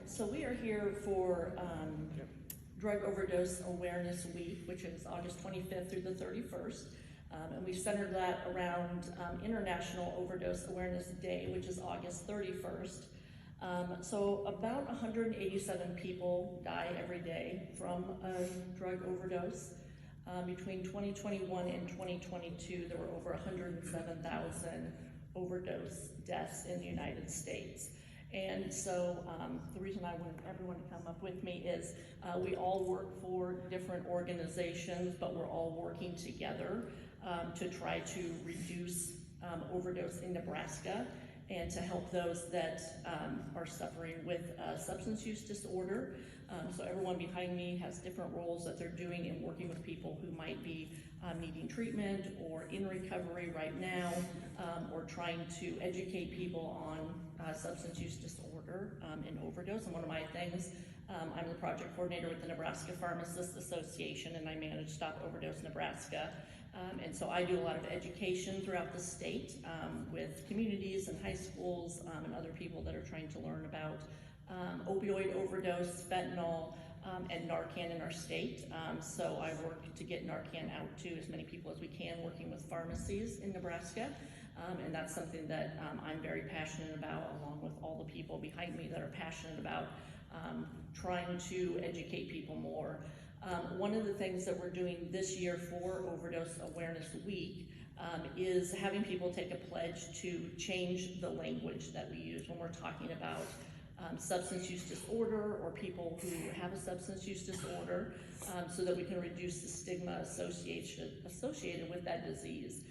So we are here for Drug Overdose Awareness Week, which is August 25th through the 31st. And we centered that around International Overdose Awareness Day, which is August 31st. So about 187 people die every day from a drug overdose. Between 2021 and 2022, there were over 107,000 overdose deaths in the United States. And so the reason I want everyone to come up with me is we all work for different organizations, but we're all working together to try to reduce overdose in Nebraska and to help those that are suffering with substance use disorder. So everyone behind me has different roles that they're doing in working with people who might be needing treatment or in recovery right now, or trying to educate people on substance use disorder and overdose. And one of my things, I'm the project coordinator with the Nebraska Pharmacists Association, and I manage Stop Overdose Nebraska. And so I do a lot of education throughout the state with communities and high schools and other people that are trying to learn about opioid overdose, fentanyl, and Narcan in our state. So I work to get Narcan out to as many people as we can, working with pharmacies in Nebraska. And that's something that I'm very passionate about, along with all the people behind me that are passionate about trying to educate people more. One of the things that we're doing this year for Overdose Awareness Week is having people take a pledge to change the language that we use when we're talking about substance use disorder or people who have a substance use disorder, so that we can reduce the stigma associated with that disease.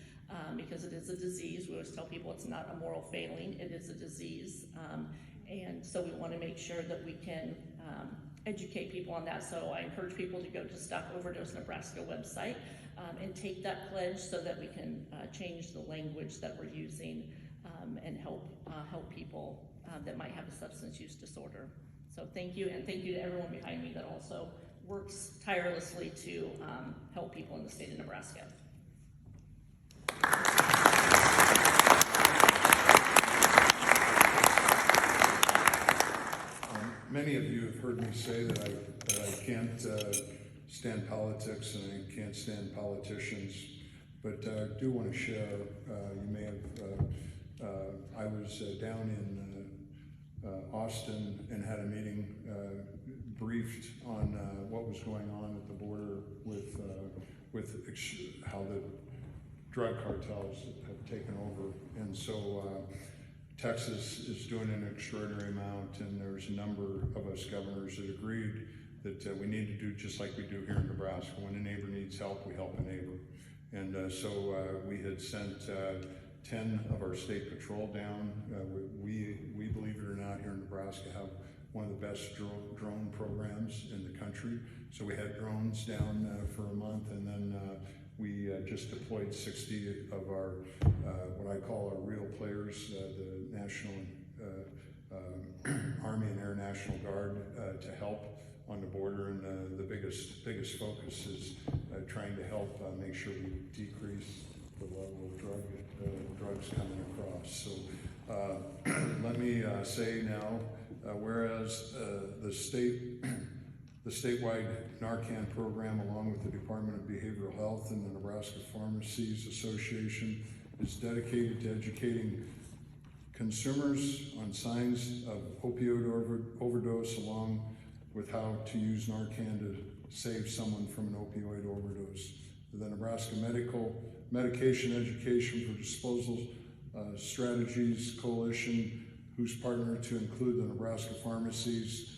Because it is a disease. We always tell people it's not a moral failing, it is a disease. And so we want to make sure that we can educate people on that. So I encourage people to go to Stop Overdose Nebraska website and take that pledge so that we can change the language that we're using and help people that might have a substance use disorder. So thank you, and thank you to everyone behind me that also works tirelessly to help people in the state of Nebraska. Many of you have heard me say that I can't stand politics and I can't stand politicians, but I do want to share. You may have. I was down in Austin and had a meeting, briefed on what was going on at the border with how the drug cartels have taken over, and so Texas is doing an extraordinary amount, and there's a number of us governors that agreed that we need to do just like we do here in Nebraska. When a neighbor needs help, we help a neighbor. And so we had sent 10 of our state patrol down. We believe it or not, here in Nebraska have one of the best drone programs in the country. So we had drones down for a month, and then we just deployed 60 of our, what I call our real players, the National Army and Air National Guard, to help on the border. And the biggest focus is trying to help make sure we decrease the level of drugs coming across. So let me say now, whereas the statewide Narcan program, along with the Department of Behavioral Health and the Nebraska Pharmacies Association, is dedicated to educating consumers on signs of opioid overdose, along with how to use Narcan to save someone from an opioid overdose. The Nebraska Medication Education for Disposal Strategies Coalition, who's partnered to include the Nebraska Pharmacies,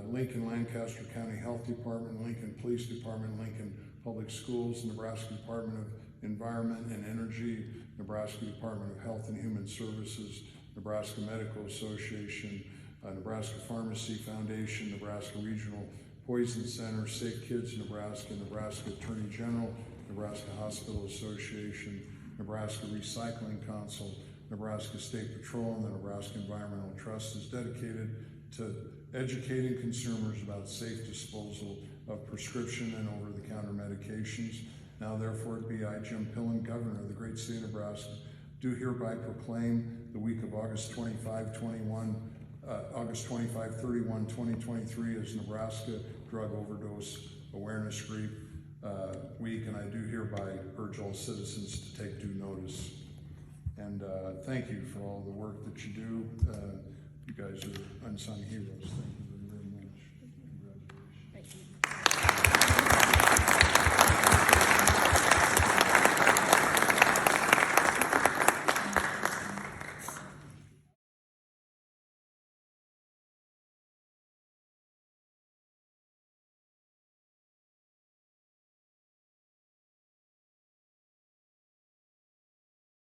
Lincoln Lancaster County Health Department, Lincoln Police Department, Lincoln Public Schools, Nebraska Department of Environment and Energy, Nebraska Department of Health and Human Services, Nebraska Medical Association, Nebraska Pharmacy Foundation, Nebraska Regional Poison Center, Safe Kids Nebraska, Nebraska Attorney General, Nebraska Hospital Association, Nebraska Recycling Council, Nebraska State Patrol, and the Nebraska Environmental Trust is dedicated to educating consumers about safe disposal of prescription and over-the-counter medications. Now therefore it be I, Jim Pillen, Governor of the great state of Nebraska, do hereby proclaim the week of August 25, 21 August 25, 31, 2023 is Nebraska Drug Overdose Awareness Week, and I do hereby urge all citizens to take due notice. And thank you for all the work that you do. You guys are unsung heroes. Thank you.